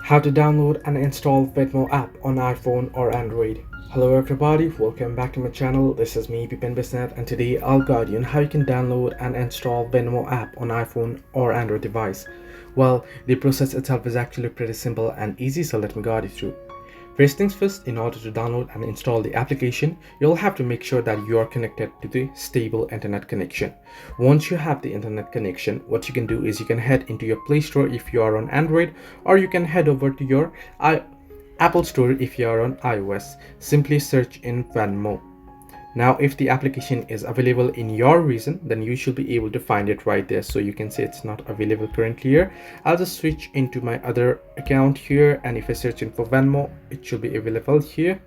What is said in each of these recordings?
How to download and install Venmo app on iPhone or Android. Hello everybody, welcome back to my channel. This is me, Pipan Bisnet, and today I'll guide you on how you can download and install Venmo app on iPhone or Android device. Well, the process itself is actually pretty simple and easy, so let me guide you through. First things first, in order to download and install the application, you'll have to make sure that you are connected to the stable internet connection. Once you have the internet connection, what you can do is you can head into your Play Store if you are on Android, or you can head over to your Apple Store if you are on iOS. Simply search in Venmo. Now, if the application is available in your region, then you should be able to find it right there. So you can say it's not available currently here. I'll just switch into my other account here, and if I search in for Venmo, it should be available here.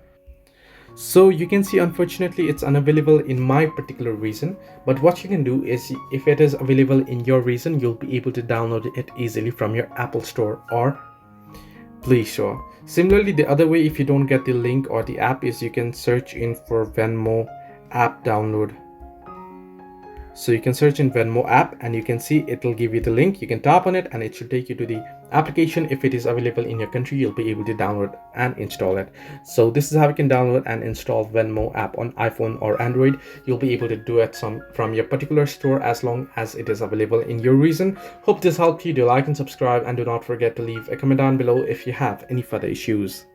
So you can see, unfortunately, it's unavailable in my particular region. But what you can do is, if it is available in your region, you'll be able to download it easily from your Apple Store or Play Store. Similarly, the other way, if you don't get the link or the app, is you can search in for Venmo app download. So you can search in Venmo app and you can see it will give you the link. You can tap on it and it should take you to the application. If it is available in your country, you'll be able to download and install it. So this is how you can download and install Venmo app on iPhone or Android. You'll be able to do it from your particular store as long as it is available in your region. Hope this helped you. Do like and subscribe, and do not forget to leave a comment down below if you have any further issues.